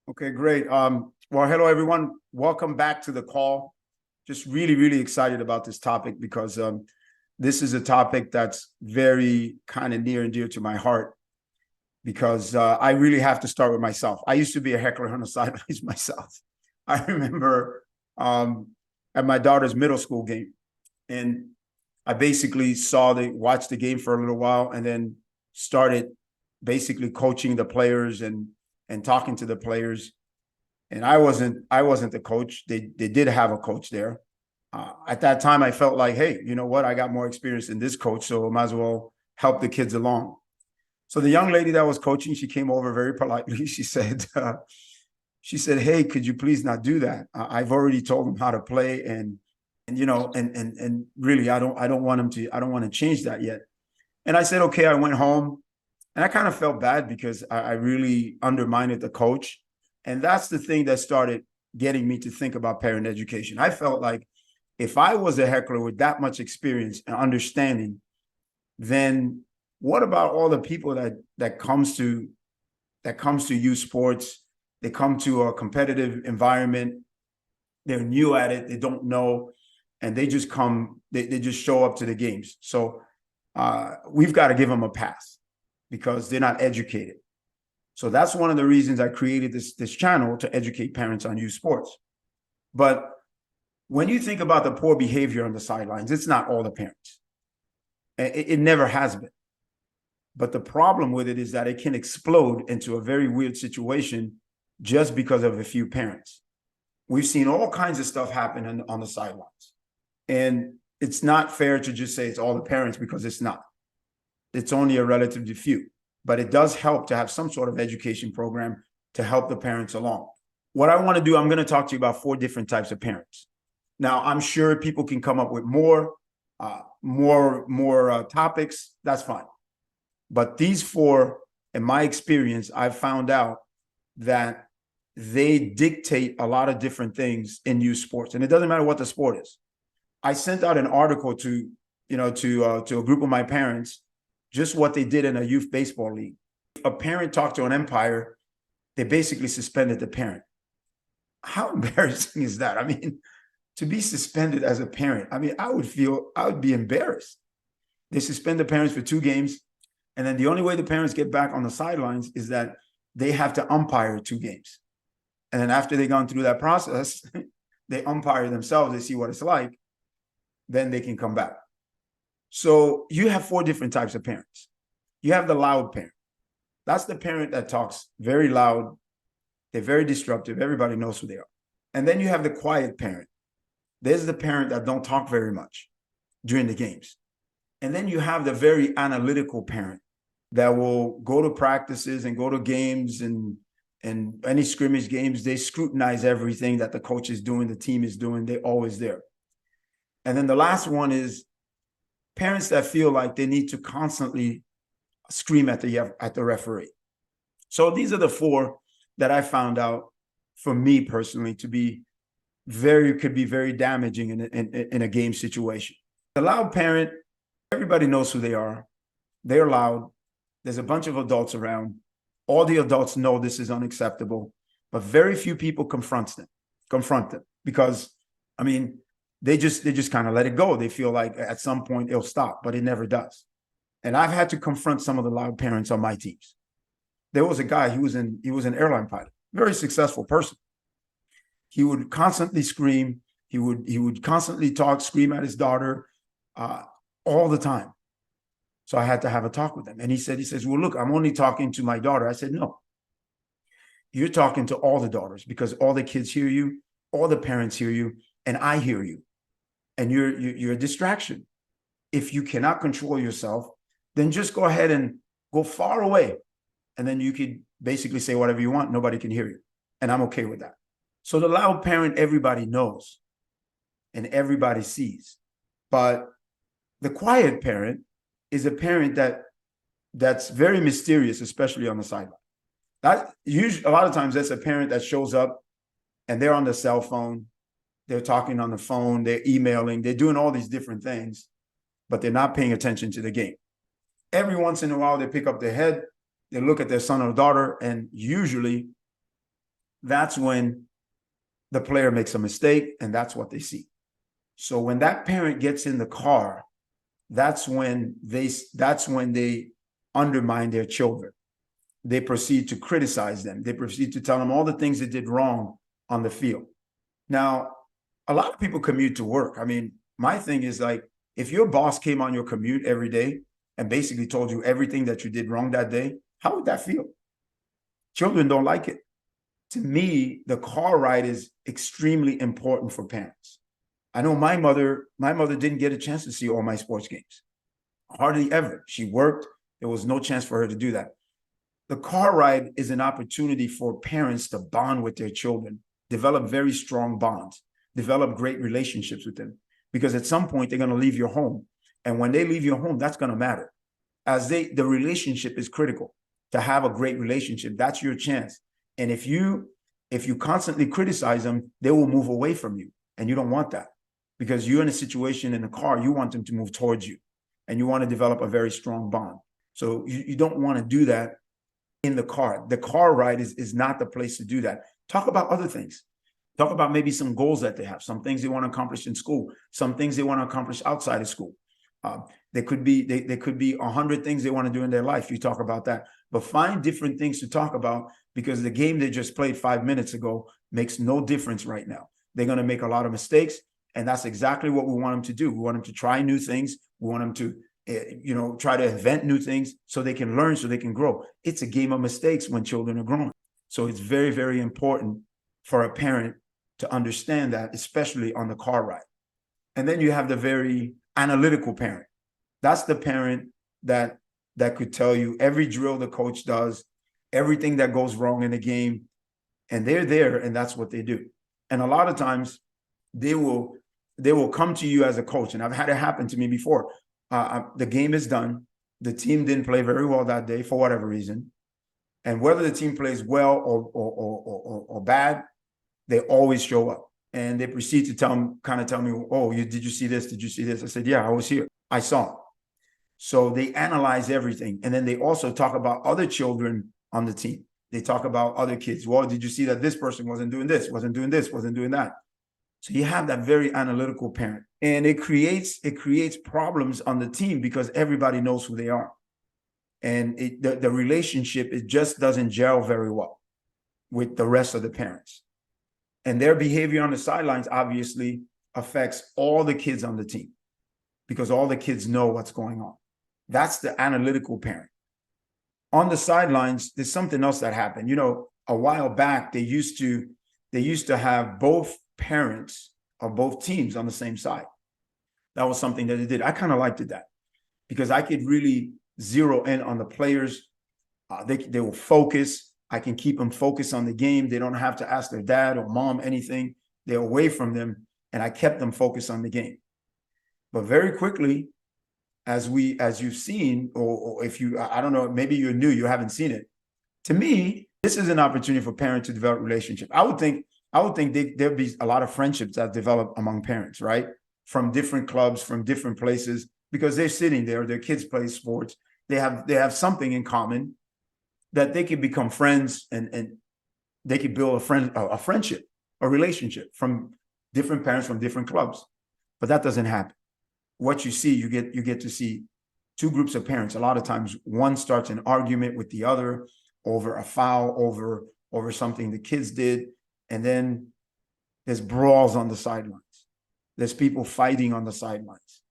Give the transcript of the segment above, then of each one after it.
Okay, great. Well, hello everyone. Welcome back to the call. Just really excited about this topic because this is a topic that's very kind of near and dear to my heart because I really have to start with myself. I used to be a heckler on the sidelines myself. I remember at my daughter's middle school game, and I basically watched the game for a little while, and then started basically coaching the players and talking to the players. And I wasn't the coach. They did have a coach there. At that time, I felt like, hey, you know what? I got more experience than this coach, so I might as well help the kids along. So the young lady that was coaching, she came over very politely. She said, "Hey, could you please not do that? I've already told them how to play, and really, I don't want them to. I don't want to change that yet." And I said, "Okay." I went home, and I kind of felt bad because I really undermined the coach. And that's the thing that started getting me to think about parent education. I felt like if I was a heckler with that much experience and understanding, then what about all the people that comes to youth sports? They come to a competitive environment, they're new at it, they don't know, and they just come, they just show up to the games. So we've got to give them a pass because they're not educated. So that's one of the reasons I created this channel, to educate parents on youth sports. But when you think about the poor behavior on the sidelines, it's not all the parents. It never has been. But the problem with it is that it can explode into a very weird situation just because of a few parents. We've seen all kinds of stuff happen on the sidelines. And it's not fair to just say it's all the parents, because it's not. It's only a relatively few. But it does help to have some sort of education program to help the parents along. What I want to do, I'm going to talk to you about 4 different types of parents. Now, I'm sure people can come up with more topics. That's fine. But these 4, in my experience, I've found out that they dictate a lot of different things in youth sports, and it doesn't matter what the sport is. I sent out an article to a group of my parents, just what they did in a youth baseball league. A parent talked to an umpire, they basically suspended the parent. How embarrassing is that? I mean, to be suspended as a parent, I mean, I would be embarrassed. They suspend the parents for 2 games, and then the only way the parents get back on the sidelines is that they have to umpire 2 games. And then after they've gone through that process, they umpire themselves, they see what it's like, then they can come back. So you have 4 different types of parents. You have the loud parent. That's the parent that talks very loud. They're very disruptive. Everybody knows who they are. And then you have the quiet parent. There's the parent that don't talk very much during the games. And then you have the very analytical parent that will go to practices and go to games and any scrimmage games. They scrutinize everything that the coach is doing, the team is doing. They're always there. And then the last one is parents that feel like they need to constantly scream at the referee. So these are the 4 that I found out, for me personally, could be very damaging in a game situation. The loud parent, everybody knows who they are. They're loud. There's a bunch of adults around. All the adults know this is unacceptable, but very few people confront them because, I mean, they just kind of let it go. They feel like at some point it'll stop, but it never does. And I've had to confront some of the loud parents on my teams. There was a guy, he was an airline pilot, very successful person. He would constantly scream. He would constantly scream at his daughter all the time. So I had to have a talk with him. And he says, well, look, I'm only talking to my daughter. I said, no, you're talking to all the daughters, because all the kids hear you, all the parents hear you, and I hear you. And you're a distraction. If you cannot control yourself, then just go ahead and go far away. And then you could basically say whatever you want. Nobody can hear you. And I'm okay with that. So the loud parent, everybody knows and everybody sees. But the quiet parent is a parent that's very mysterious, especially on the sideline. A lot of times that's a parent that shows up and they're on their cell phone. They're talking on the phone. They're emailing. They're doing all these different things, but they're not paying attention to the game. Every once in a while, they pick up their head. They look at their son or daughter, and usually that's when the player makes a mistake, and that's what they see. So when that parent gets in the car, that's when they undermine their children. They proceed to criticize them. They proceed to tell them all the things they did wrong on the field. Now, a lot of people commute to work. I mean, my thing is like, if your boss came on your commute every day and basically told you everything that you did wrong that day, how would that feel? Children don't like it. To me, the car ride is extremely important for parents. I know my mother didn't get a chance to see all my sports games. Hardly ever. She worked. There was no chance for her to do that. The car ride is an opportunity for parents to bond with their children, develop very strong bonds, develop great relationships with them. Because at some point, they're going to leave your home. And when they leave your home, that's going to matter. The relationship is critical. To have a great relationship, that's your chance. And if you constantly criticize them, they will move away from you. And you don't want that. Because you're in a situation in the car, you want them to move towards you. And you want to develop a very strong bond. So you don't want to do that in the car. The car ride is not the place to do that. Talk about other things. Talk about maybe some goals that they have, some things they want to accomplish in school, some things they want to accomplish outside of school. There could be 100 things they want to do in their life. You talk about that. But find different things to talk about, because the game they just played 5 minutes ago makes no difference right now. They're going to make a lot of mistakes. And that's exactly what we want them to do. We want them to try new things. We want them to, try to invent new things so they can learn, so they can grow. It's a game of mistakes when children are growing. So it's very, very important for a parent to understand that, especially on the car ride. And then you have the very analytical parent. That's the parent that could tell you every drill the coach does, everything that goes wrong in the game, and they're there, and that's what they do. And a lot of times they will come to you as a coach, and I've had it happen to me before. The game is done. The team didn't play very well that day for whatever reason. And whether the team plays well or bad, they always show up. And they proceed to tell me, oh, did you see this? Did you see this? I said, yeah, I was here. I saw it. So they analyze everything. And then they also talk about other children on the team. They talk about other kids. Well, did you see that this person wasn't doing this, wasn't doing this, wasn't doing that? So you have that very analytical parent. And it creates problems on the team because everybody knows who they are. And the relationship, it just doesn't gel very well with the rest of the parents. And their behavior on the sidelines obviously affects all the kids on the team because all the kids know what's going on. That's the analytical parent. On the sidelines, there's something else that happened. A while back, they used to have both parents of both teams on the same side. That was something that they did. I kind of liked that because I could really zero in on the players. They will focus. I can keep them focused on the game. They don't have to ask their dad or mom anything. They're away from them, and I kept them focused on the game. But very quickly, as you've seen, or if you, I don't know, maybe you're new, you haven't seen it. To me, this is an opportunity for parents to develop relationship. I would think there'd be a lot of friendships that develop among parents, right? From different clubs, from different places, because they're sitting there, their kids play sports. They have something in common that they could become friends and they could build a friendship, a relationship from different parents from different clubs. But that doesn't happen. What you see, you get to see two groups of parents. A lot of times one starts an argument with the other over a foul, over something the kids did. And then there's brawls on the sidelines. There's people fighting on the sidelines.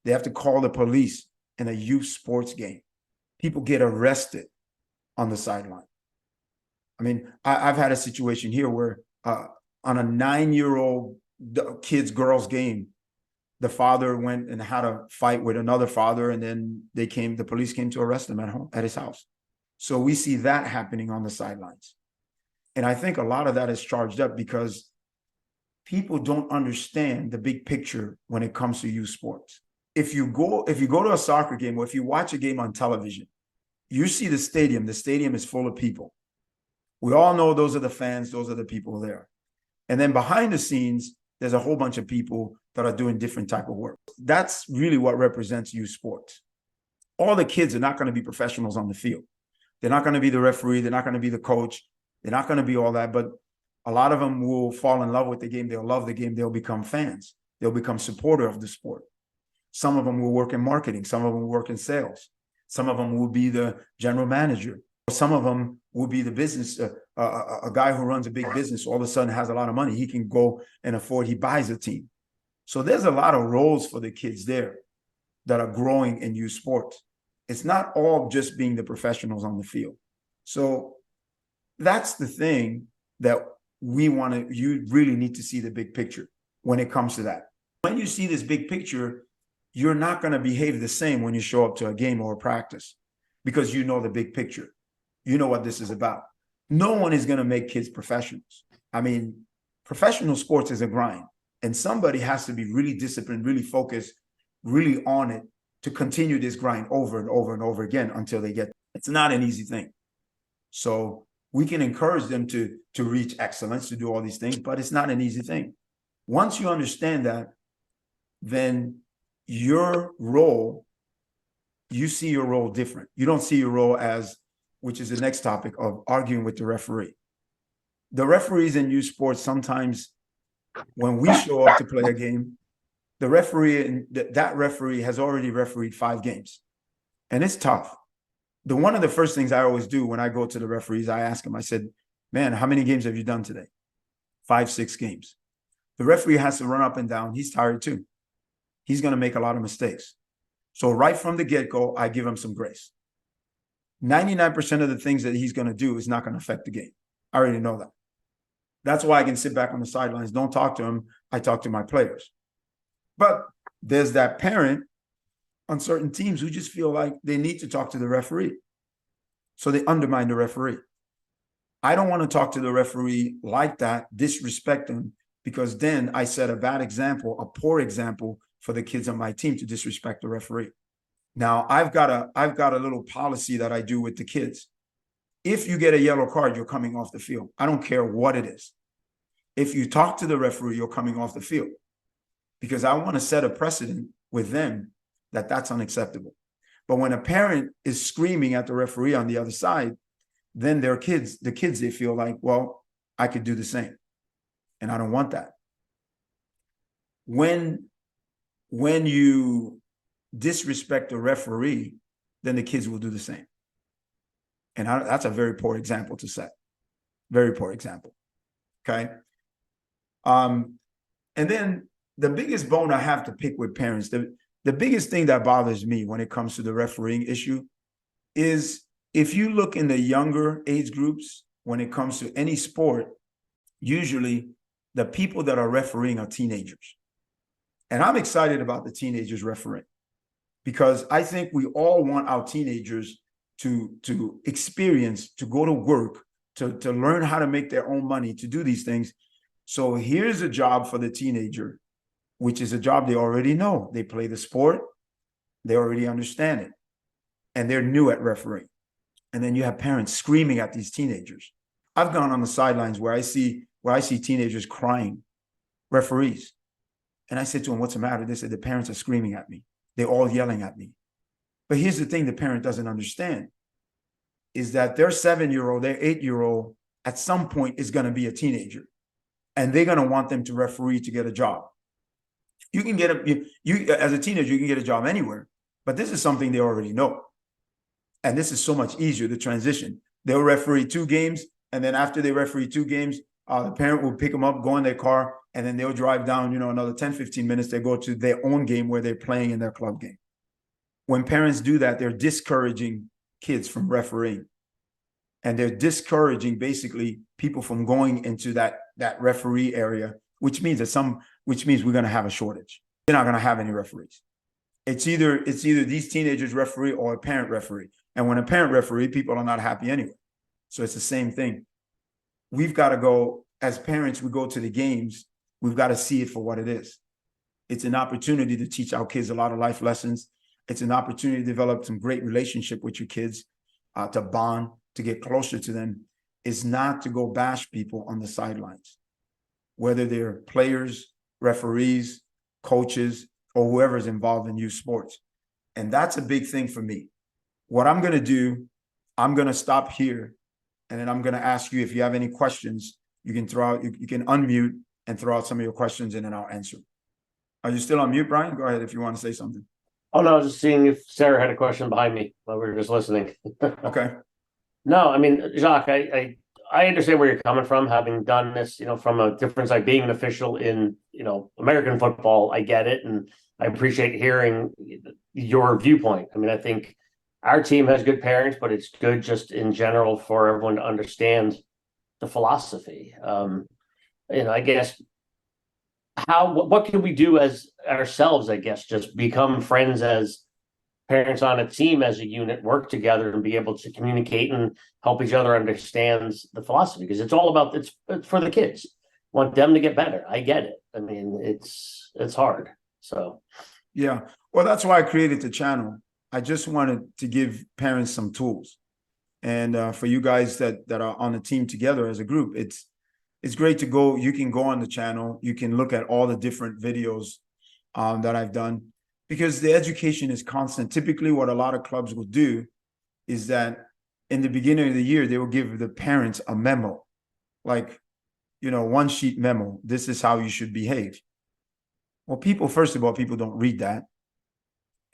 They have to call the police in a youth sports game. People get arrested on the sideline. I mean, I've had a situation here where on a 9-year-old girls game, the father went and had a fight with another father, and then the police came to arrest him at his house. So we see that happening on the sidelines. And I think a lot of that is charged up because people don't understand the big picture when it comes to youth sports. If you go to a soccer game or if you watch a game on television, you see the stadium is full of people. We all know those are the fans, those are the people there. And then behind the scenes, there's a whole bunch of people that are doing different type of work. That's really what represents youth sports. All the kids are not going to be professionals on the field. They're not going to be the referee. They're not going to be the coach. They're not going to be all that. But A lot of them will fall in love with the game. They'll love the game. They'll become fans. They'll become supporter of the sport. Some of them will work in marketing. Some of them will work in sales. Some of them will be the general manager. Some of them will be the business, a guy who runs a big business, all of a sudden has a lot of money. He can go and afford, he buys a team. So there's a lot of roles for the kids there that are growing in youth sports. It's not all just being the professionals on the field. So that's the thing that we want to, you really need to see the big picture when it comes to that. When you see this big picture, you're not going to behave the same when you show up to a game or a practice because you know the big picture. You know what this is about. No one is going to make kids professionals. I mean, professional sports is a grind, and somebody has to be really disciplined, really focused, really on it to continue this grind over and over and over again until they get. It's not an easy thing. So we can encourage them to reach excellence, to do all these things, but it's not an easy thing. Once you understand that, then your role, you see your role different. You don't see your role as, which is the next topic, of arguing with the referee. The referees in youth sports, sometimes when we show up to play a game, the referee, and that referee has already refereed 5 games. And it's tough. One of the first things I always do when I go to the referees, I ask them, I said, man, how many games have you done today? 5, 6 games. The referee has to run up and down. He's tired too. He's going to make a lot of mistakes. So right from the get-go, I give him some grace. 99% of the things that he's going to do is not going to affect the game. I already know that. That's why I can sit back on the sidelines. Don't talk to him. I talk to my players. But there's that parent on certain teams who just feel like they need to talk to the referee. So they undermine the referee. I don't want to talk to the referee like that, disrespect him, because then I set a bad example, a poor example for the kids on my team to disrespect the referee. Now, I've got a little policy that I do with the kids. If you get a yellow card, you're coming off the field. I don't care what it is. If you talk to the referee, you're coming off the field, because I want to set a precedent with them that that's unacceptable. But when a parent is screaming at the referee on the other side, then the kids, they feel like, well, I could do the same. And I don't want that. When you disrespect the referee, then the kids will do the same. And that's a very poor example to set. Very poor example. Okay. And then the biggest bone I have to pick with parents, the biggest thing that bothers me when it comes to the refereeing issue is if you look in the younger age groups, when it comes to any sport, usually the people that are refereeing are teenagers. And I'm excited about the teenagers refereeing, because I think we all want our teenagers to experience, to go to work, to learn how to make their own money, to do these things. So here's a job for the teenager, which is a job they already know. They play the sport, they already understand it, and they're new at refereeing. And then you have parents screaming at these teenagers. I've gone on the sidelines where I see teenagers crying, referees. And I said to them, what's the matter? They said, the parents are screaming at me. They're all yelling at me. But here's the thing the parent doesn't understand is that their 7-year-old, their 8-year-old at some point is going to be a teenager, and they're going to want them to referee to get a job. You can get you as a teenager, you can get a job anywhere, but this is something they already know. And this is so much easier to transition. They'll referee 2 games, and then after they referee 2 games, the parent will pick them up, go in their car, and then they'll drive down, another 10, 15 minutes. They go to their own game where they're playing in their club game. When parents do that, they're discouraging kids from refereeing. And they're discouraging basically people from going into that referee area, which means we're going to have a shortage. They're not going to have any referees. It's either these teenagers referee or a parent referee. And when a parent referee, people are not happy anyway. So it's the same thing. We've got to go, as parents, we go to the games, we've got to see it for what it is. It's an opportunity to teach our kids a lot of life lessons. It's an opportunity to develop some great relationship with your kids, to bond, to get closer to them. It's not to go bash people on the sidelines, whether they're players, referees, coaches, or whoever's involved in youth sports. And that's a big thing for me. What I'm going to do, I'm going to stop here, and then I'm going to ask you if you have any questions you can throw out, you can unmute and throw out some of your questions in and I'll answer. Are you still on mute, Brian? Go ahead if you want to say something. Oh, no, I was just seeing if Sarah had a question behind me while we were just listening. Okay. No, I mean, Jacques, I understand where you're coming from, having done this, from a different side, being an official in, American football. I get it. And I appreciate hearing your viewpoint. I mean, I think our team has good parents, but it's good just in general for everyone to understand the philosophy. I guess what can we do as ourselves, I guess, just become friends as parents on a team as a unit, work together and be able to communicate and help each other understand the philosophy, because it's all about it's for the kids. Want them to get better. I get it. I mean, it's hard. So yeah, well, that's why I created the channel. I just wanted to give parents some tools, and for you guys that are on the team together as a group, it's great to go. You can go on the channel. You can look at all the different videos that I've done, because the education is constant. Typically, what a lot of clubs will do is that in the beginning of the year, they will give the parents a memo, like, one sheet memo. This is how you should behave. Well, first of all, people don't read that.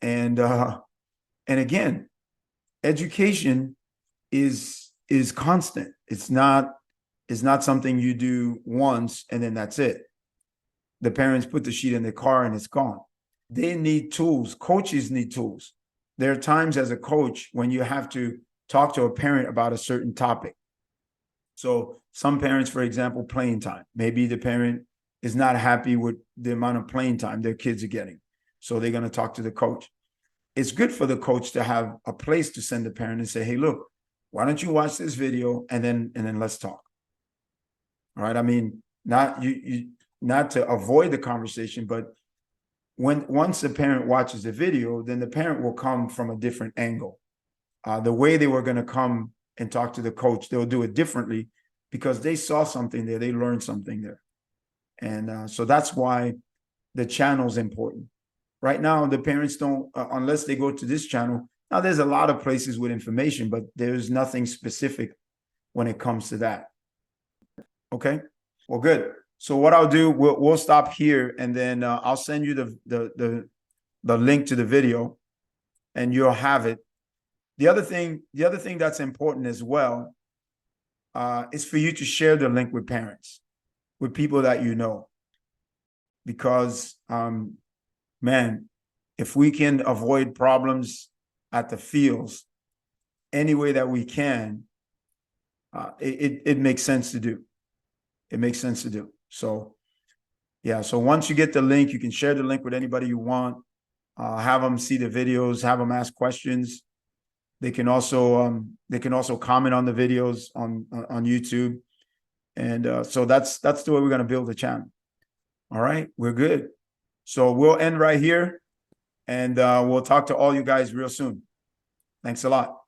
And again, education is constant. It's not something you do once and then that's it. The parents put the sheet in the car and it's gone. They need tools. Coaches need tools. There are times as a coach when you have to talk to a parent about a certain topic. So some parents, for example, playing time. Maybe the parent is not happy with the amount of playing time their kids are getting. So they're going to talk to the coach. It's good for the coach to have a place to send the parent and say, hey, look, why don't you watch this video and then let's talk. All right. I mean, not to avoid the conversation, but once the parent watches the video, then the parent will come from a different angle. The way they were going to come and talk to the coach, they'll do it differently because they saw something there, they learned something there. And so that's why the channel is important. Right now, the parents don't, unless they go to this channel. Now, there's a lot of places with information, but there's nothing specific when it comes to that. Okay, well, good. So what I'll do, we'll stop here, and then I'll send you the link to the video, and you'll have it. The other thing that's important as well is for you to share the link with parents, with people that you know, because man, if we can avoid problems at the fields any way that we can, it makes sense to do. It makes sense to do. So, yeah. So once you get the link, you can share the link with anybody you want. Have them see the videos. Have them ask questions. They can also comment on the videos on YouTube. And so that's the way we're going to build the channel. All right, we're good. So we'll end right here, and we'll talk to all you guys real soon. Thanks a lot.